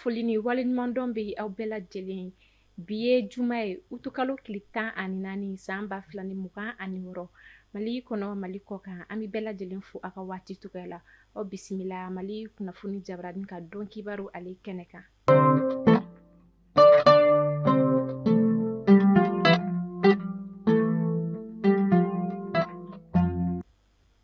foli ni waleɲumandɔn bɛ aw bɛɛ lajɛlen ye. Bi ye juma ye utukalo tile 14 san 2026 Mali kɔnɔ Mali kɔ kan an bɛ bɛɛ lajɛlen fo a ka waati cogoya la. Aw bisimila Mali kunnafoni jabaranin ka dɔn kibaru ale kɛnɛ kan.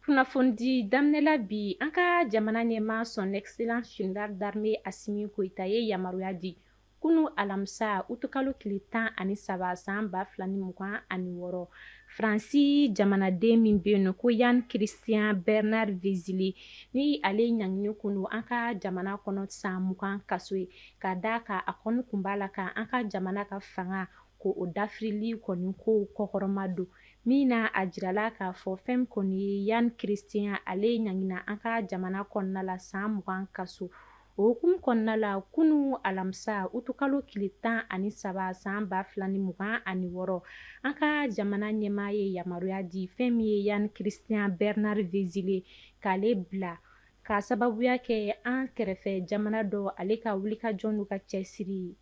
Kunnafoni daminɛla bi an ka jamana ɲɛmaa son excellence général d'armée Asimi Goïta ye yamaruya di kunu alamisa utukalo tile 13 san 2026 Faransi jamanaden min bɛ yen nɔ ko Yan Christian Bernard Vezili ni ale ɲangini kunu an ka jamana kɔnɔ san 20 kaso ye ka d'a kan a kɔni kun b'a la ka an ka jamana ka fanga ko o dafirili kɔni ko kɔkɔrɔma don min na a jirala k'a fɔ fɛn kɔni ye Yan Christian ale ɲangina an ka jamana kɔnɔna la san 20 kaso o hukumu kɔnɔna la kunu alamisa utukalo tile 13 san 2026 an ka jamana ɲɛmaa ye yamaruya di fɛn min ye Yan Christian Bernard Vezili k'ale bila ka sababuya kɛ an kɛrɛfɛ jamana dɔ ale ka wulikajɔ n'u ka cɛsiri.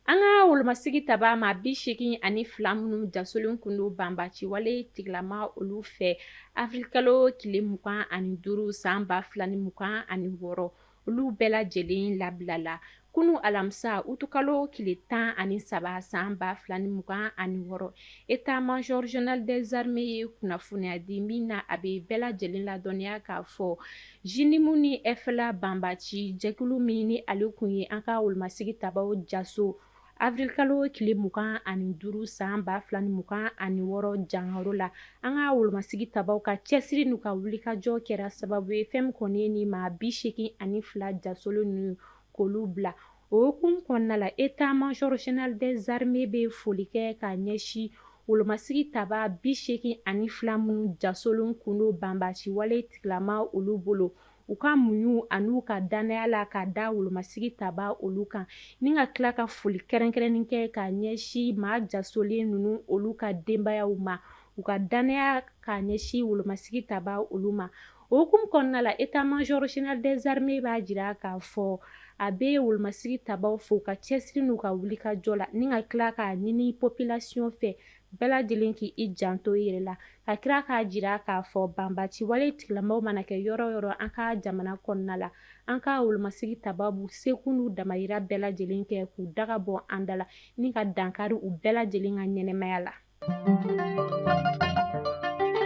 An ka wolomasigi taba maa 82 minnu jasolen kun don banbaci wale tigilama olu fɛ afrikalo tile 25 san 2026 olu bɛɛ lajɛlen labilala kunu alamisa utukalo tile 13 san 2026 État major général des armées ye kunnafoniya di min na a bɛ bɛɛ lajɛlen ladɔnniya k'a fɔ JINIMU ni FLA banbaci jɛkulu min ni ale kun ye an ka wolomasigi tabaw jaso avril kalo tile 25 san 2026 jankaro la an ka wolomasigi tabaw ka cɛsiri n'u ka wulikajɔ kɛra sababu ye fɛn min kɔni ye ni maa 82 jasolo ninnu k'olu bila o hukumu kɔnɔna la État major général des armées bɛ foli kɛ ka ɲɛsin wolomasigi taba 82 minnu jasolen kun don banbaci wale tigilama olu bolo u ka muɲu an'u ka danaya la ka da wolomasigi taba olu kan ni ka tila ka foli kɛrɛnkɛrɛnnin kɛ ka ɲɛsin maa jasolen ninnu olu ka denbayaw ma u ka danaya ka ɲɛsin wolomasigi taba olu ma o hukumu kɔnɔna la État major général des armées b'a jira k'a fɔ a bɛ wolomasigi tabaw fo ka cɛsiri n'u ka wulikajɔ la ni ka tila k'a ɲini population fɛ bɛɛ lajɛlen k'i janto i yɛrɛ la ka tila k'a jira k'a fɔ banbaci wale tigilamaw mana kɛ yɔrɔ o yɔrɔ an ka jamana kɔnɔna la an ka wolomasigi tababu seko n'u damayira bɛɛ lajɛlen kɛ k'u daga bɔ an da la ni ka dankari u bɛɛ lajɛlen ka ɲɛnɛmaya la.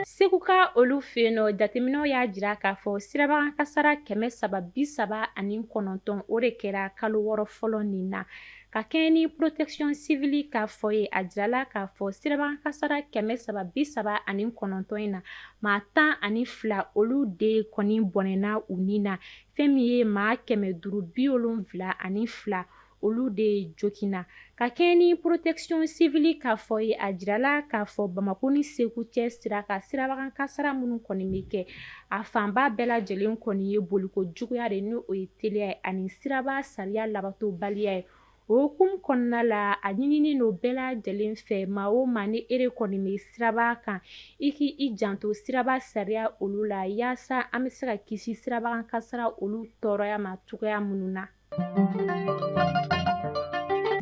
Segu ka olu fɛ yen nɔ jateminɛw y'a jira k'a fɔ sirabagan kasara 339 o de kɛra kalo wɔɔrɔ fɔlɔ nin na ka kɛɲɛ ni protection civile k'a fɔ ye a jirala k'a fɔ sirabagan kasara 339 in na maa 12 olu de kɔni bɔnɛna u ni na fɛn min ye maa 572 olu de jokina ka kɛɲɛ ni protection civile k'a fɔ ye a jirala k'a fɔ Bamako ni Segu cɛ sira ka sirabagan kasara minnu kɔni bɛ kɛ a fanba bɛɛ lajɛlen kɔni ye boliko juguya de n'o ye teliya ye ani siraba sariya labatobaliya ye o hukumu kɔnɔna la a ɲinini n'o bɛɛ lajɛlen fɛ maa o maa ni ere kɔni bɛ siraba kan i k'i janto siraba sariya olu la yaasa an bɛ se ka kisi sirabagan kasara olu tɔɔrɔya ma cogoya minnu na.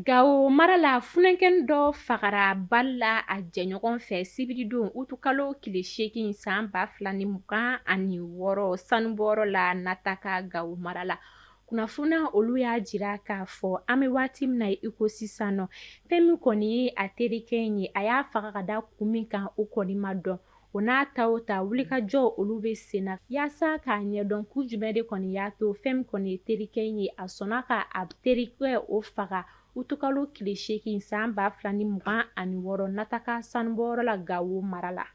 Gawo mara la funankɛni dɔ fagara bali la a jɛɲɔgɔn fɛ sibiridon utukalo tile 8 san 2026 sanubɔyɔrɔ la Nataka Gawo mara la kunnafoniya olu y'a jira k'a fɔ an bɛ waati min na i ko sisan nɔ fɛn min kɔni ye a terikɛ in ye a y'a faga ka da kun min kan o kɔni ma dɔn o n'a ta o ta wulikajɔ olu bɛ sen na yaasa k'a ɲɛdɔn kun jumɛn de kɔni y'a to fɛn min kɔni ye terikɛ in ye a sɔnna ka a terikɛ o faga utukalo tile 8 san 2026 Nataka sanubɔyɔrɔ la Gawo mara la.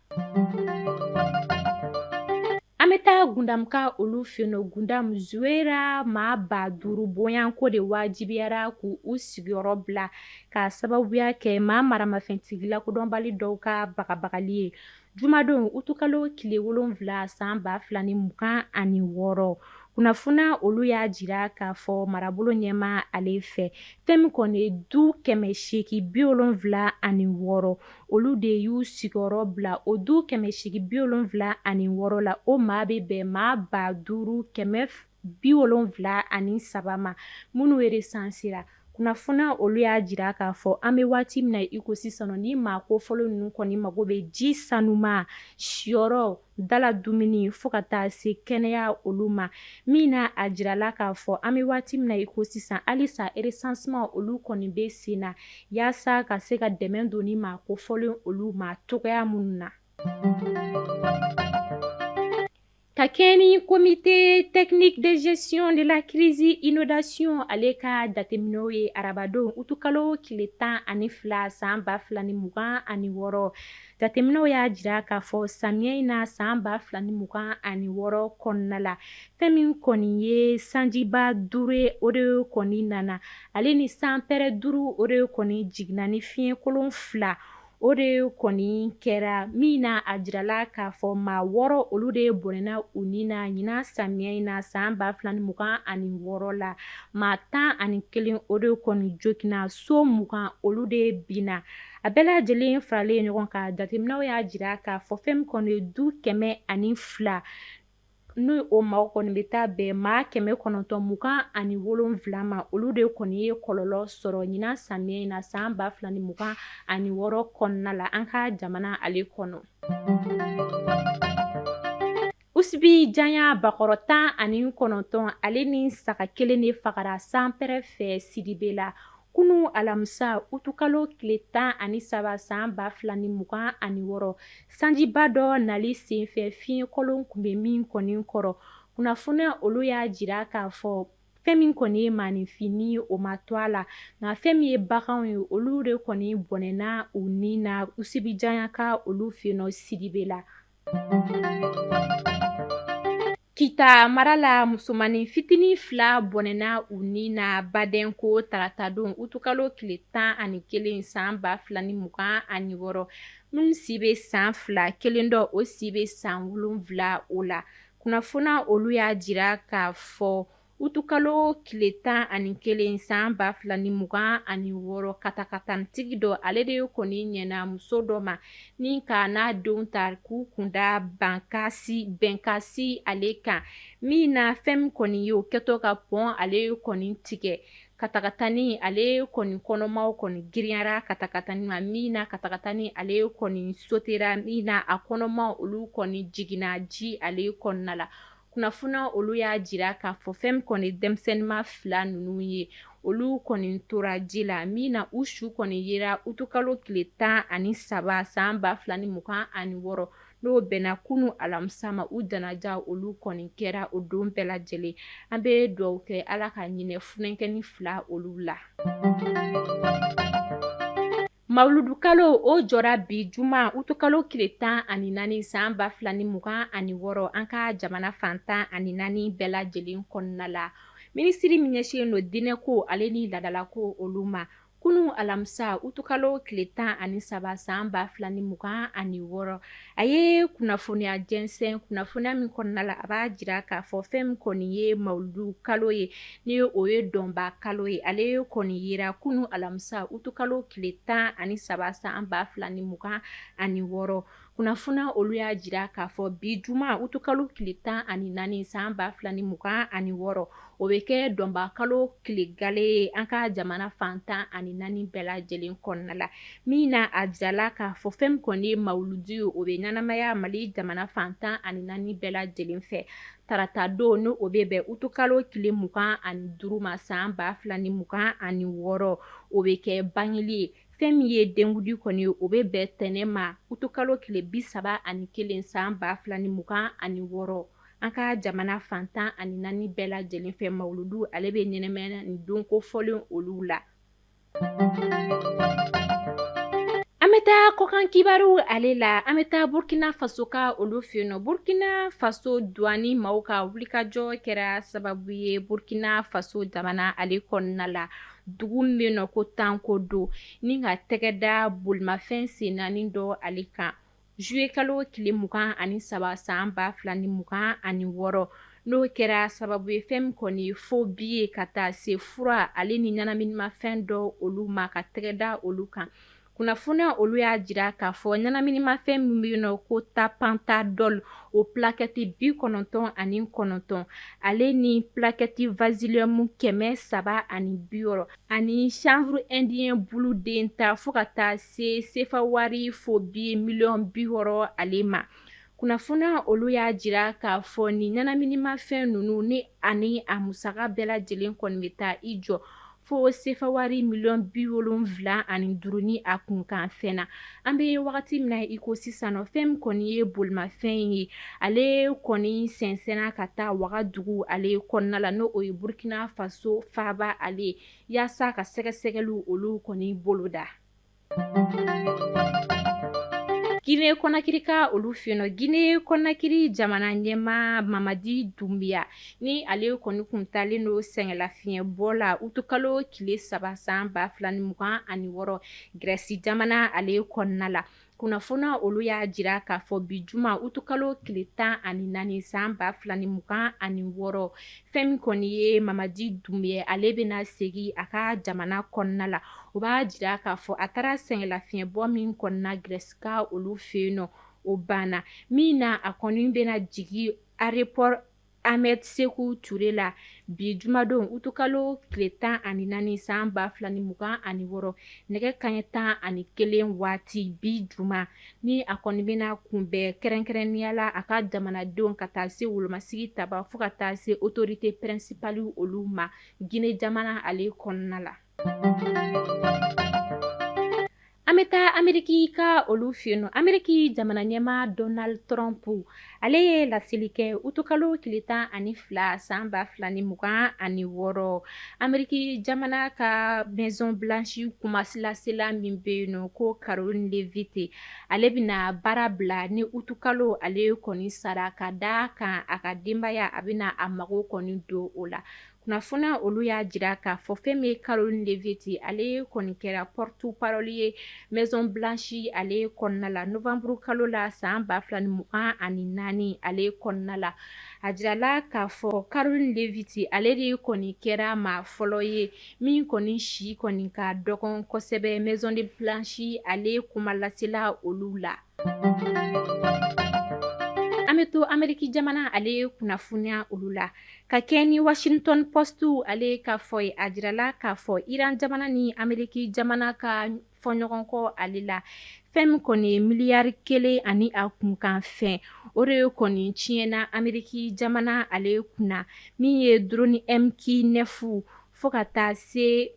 An bɛ taa Gundamka olu fɛ yen nɔ Gundam Zuwera maa 5000 bonyanko de wajibiyara k'u sigiyɔrɔ bila ka sababuya kɛ maa maramafɛntigi lakodɔnbali dɔw ka bagabagali ye jumadon utukalo tile 7 san 2026 kunnafoniya olu y'a jira k'a fɔ marabolo ɲɛmaa ale fɛ fɛn min kɔni ye du 876 olu de y'u sigiyɔrɔ bila o du 876 la o maa bɛ bɛn maa 5000 73 ma minnu resansera. Kunnafoniya olu y'a jira k'a fɔ an bɛ waati min na i ko sisan ni maa kofɔlen ninnu kɔni mago bɛ ji sanuma, siyɔrɔ, dala dumuni fo ka taa se kɛnɛya olu ma min na a jirala k'a fɔ an bɛ waati min na i ko sisan halisa resansement olu kɔni bɛ sen na yaasa ka se ka dɛmɛ don ni maa kofɔlen olu ma cogoya minnu na. Ka kɛɲɛ ni comité technique de gestion de la crise inondation ale ka jateminɛw ye arabadon utukalo tile 12 san 2026 jateminɛw y'a jira k'a fɔ samiyɛ in na san 2026 kɔnɔna la fɛn min kɔni ye sanjiba 5 o de kɔni nana ale ni sanpɛrɛ 5 o de kɔni jiginna ni fiɲɛ kolon 2 o de kɔni kɛra min na a jirala k'a fɔ maa 6 olu de bɔnɛna u ni na ɲinan samiyɛ in na san 2026 la maa 11 o de kɔni jogina so 20 olu de binna a bɛɛ lajɛlen faralen ɲɔgɔn kan jateminɛw y'a jira k'a fɔ fɛn min kɔni du 102 n'o o maa kɔni bɛ taa bɛn maa 927 ma olu de kɔni ye kɔlɔlɔ sɔrɔ ɲinan samiyɛ in na san 2026 kɔnɔna la an ka jamana ale kɔnɔ. Usibi janya bakɔrɔ 19 ale ni saga 1 de fagara sanpɛrɛ fɛ Sidibe la kunu alamisa utukalo tile 13 san 2026 sanjiba dɔ nali senfɛ fiɲɛ kolon tun bɛ min kɔni kɔrɔ kunnafoniya olu y'a jira k'a fɔ fɛn min kɔni ye maaninfin o ma to a la nka fɛn min ye baganw ye olu de kɔni bɔnɛna u ni na usibi janya ka olu fɛ yen nɔ Sidibe la. Kita mara la musomanin fitinin 2 bɔnɛna u ni na Badenko tarata don utukalo tile 11 san 2026 minnu si bɛ san 2 kelen dɔ o si bɛ san 7 o la kunnafoniya olu y'a jira k'a fɔ utukalo tile 11 san 2026 katakatanitigi dɔ ale de kɔni ɲɛna muso dɔ ma ni ka n'a denw ta k'u kunda bɛnkasi ale kan min na fɛn min kɔni ye o kɛtɔ ka pɔn ale kɔni tigɛ katakatani ale kɔni kɔnɔmaw kɔni giriyara katakatani ma min na katakatani ale kɔni sotera min na a kɔnɔmaw olu kɔni jiginna ji ale kɔnɔna la kunnafoniya olu y'a jira k'a fɔ fɛn min kɔni denmisɛnninma 2 ninnu ye olu kɔni tora ji la min na u su kɔni yera utukalo tile 13 san 2026 n'o bɛnna kunu alamisa ma u danaja olu kɔni kɛra o don bɛɛ lajɛlen an bɛ dugawu kɛ ala ka ɲinɛ funankɛni 2 olu la. Mawuludukalo o jɔra bi juma utukalo tile 14 san 2026 an ka jamana fan 14 bɛɛ lajɛlen kɔnɔna la minisiri min ɲɛsinnen don diinɛko ale ni ladalako olu ma kunu alamisa utukalo tile 13 san 2026 a ye kunnafoniya jɛnsɛn kunnafoniya min kɔnɔna la a b'a jira k'a fɔ fɛn min kɔni ye mawuludu kalo ye ni o ye dɔnba kalo ye ale kɔni yera kunu alamisa utukalo tile 13 san 2026 kunnafoniya olu y'a jira k'a fɔ bi juma utukalo tile 14 san 2026 o bɛ kɛ dɔnba kalo tile gale ye an ka jamana fan 14 bɛɛ lajɛlen kɔnɔna la min na a jirala k'a fɔ fɛn min kɔni ye mawuludu ye o bɛ ɲɛnamaya Mali jamana fan 14 bɛɛ lajɛlen fɛ tarata don ni o bɛ bɛn utukalo tile 25 ma san 2026 o bɛ kɛ Bangili ye fɛn min ye denkudi kɔni ye o bɛ bɛn tɛnɛ ma utukalo tile 31 san 2026 an ka jamana fan 14 bɛɛ lajɛlen fɛ mawuludu ale bɛ ɲɛnamaya ni don kofɔlen olu la. An bɛ taa kɔkan kibaru ale la an bɛ taa Burkina Faso ka olu fɛ yen nɔ Burkina Faso douane maaw ka wulikajɔ kɛra sababu ye Burkina Faso jamana ale kɔnɔna la dugu min bɛ yen nɔ ko Tanko do ni ka tɛgɛ da bolimafɛn sen 4 dɔ ale kan juillet kalo tile 23 san 2026 n'o kɛra sababu ye fɛn min kɔni fo biye ka taa se fura ale ni ɲɛnaminimafɛn dɔ olu ma ka tɛgɛ da olu kan kunnafoniya olu y'a jira k'a fɔ ɲɛnaminimafɛn min bɛ yen nɔ ko tapentadol o plakɛti 99 ale ni plakɛti vasilium 360 ani chanvre indien bulu den ta fo ka taa se sefa wari fo bi miliyɔn 60 ale ma. Kunnafoniya olu y'a jira k'a fɔ ni ɲɛnaminimafɛn ninnu ni ani a musaka bɛɛ lajɛlen kɔni bɛ taa i jɔ fo sefa wari miliyɔn 75 ni a kunkan fɛn na. An bɛ wagati min na i ko sisan nɔ fɛn min kɔni ye bolimafɛn ye ale kɔni sɛnsɛnna ka taa Wagadugu ale kɔnɔna la n'o ye Burkina Faso faaba ale yaasa ka sɛgɛsɛgɛliw olu kɔni boloda. Guinée Conakry ka olu fɛ yen nɔ Guinée Conakry jamana ɲɛmaa Mamadi Doumbouya ni ale kɔni kun talen don sɛngɛlafiɲɛbɔ la utukalo tile 3 san 2026 Grèce jamana ale kɔnɔna la. Kunnafoniya olu y'a jira k'a fɔ bi juma utukalo tile 14 san 2026 fɛn min kɔni ye Mamadi Doumbouya ale bɛna segin a ka jamana kɔnɔna la. O b'a jira k'a fɔ a taara sɛngɛlafiɲɛbɔ min kɔnɔna Grèce ka olu fɛ yen nɔ o banna min na a kɔni bɛna jigin aéroport Ahmed Sékou Touré la bi jumadon utukalo tile 14 san 2026 nɛgɛ kanɲɛ 11 waati bi juma ni a kɔni bɛna kunbɛn kɛrɛnkɛrɛnnenya la a ka jamanadenw ka taa se wolomasigi taba fo ka taa se autorité principale olu ma Guinée jamana ale kɔnɔna la. An bɛ taa Ameriki ka olu fɛ yen nɔ Ameriki jamana ɲɛmaa Donald Trump ale ye laseli kɛ utukalo tile 12 san 2026 Ameriki jamana ka Maison Blanche kumalasela min bɛ yen nɔ ko Caroline Levitt ale bɛna baara bila ni utukalo ale kɔni sara ka da kan a ka denbaya a bɛna a mago kɔni don o la. Kunnafoniya olu y'a jira k'a fɔ fɛn min ye Caroline Levitt ale kɔni kɛra porte-parole ye Maison Blanche ale kɔnɔna la novembre kalo la san 2024 ale kɔnɔna la. A jirala k'a fɔ Caroline Levitt ale de kɔni kɛra maa fɔlɔ ye min kɔni si kɔni ka dɔgɔn kosɛbɛ Maison Blanche ale kumalasela olu la. An bɛ to Ameriki jamana ale kunnafoniya olu la ka kɛ ni Washington Post ale ka fɔ ye a jirala k'a fɔ Iran jamana ni Ameriki jamana ka fɔɲɔgɔnkɔ ale la fɛn min kɔni ye miliyari 1 ani a kunkan fɛn o de kɔni tiɲɛna Ameriki jamana ale kunna min ye drone MQ-9 fo ka taa se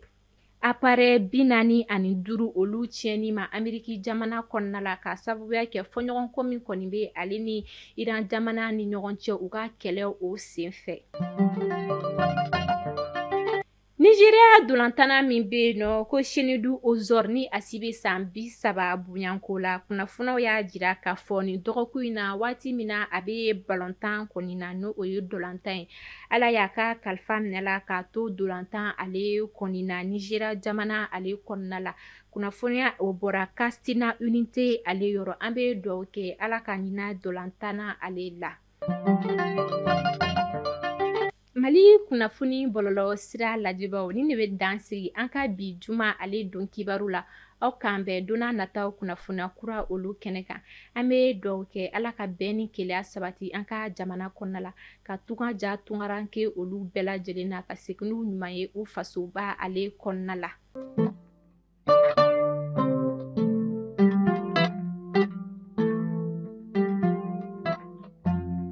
appareil 45 olu tiɲɛni ma Ameriki jamana kɔnɔna la ka sababuya kɛ fɔɲɔgɔnkɔ min kɔni bɛ ale ni Iran jamana ni ɲɔgɔn cɛ u ka kɛlɛ o sen fɛ. Nigeria dolantanna min bɛ yen nɔ ko Senedu Ozor ni a si bɛ san 30 bonyanko la kunnafoniyaw y'a jira k'a fɔ nin dɔgɔkun in na waati min na a bɛ balontan kɔni na n'o ye dolantan ye Ala y'a ka kalifa minɛ la k'a to dolantan ale kɔni na Nigeria jamana ale kɔnɔna la kunnafoniya o bɔra Castina Unité ale yɔrɔ an bɛ dugawu kɛ Ala ka ɲina dolantanna ale la. Mali kunnafoni bɔlɔlɔ sira lajɛbaaw ni ne bɛ dan sigi an ka bi juma ale don kibaru la aw k'an bɛn donna nataw kunnafoniya kura olu kɛnɛ kan an bɛ dugawu kɛ Ala ka bɛn ni kelenya sabati an ka jamana kɔnɔna la ka tunga ja tungaran kɛ olu bɛɛ lajɛlen na ka segin n'u ɲuman ye u fasoba ale kɔnɔna la.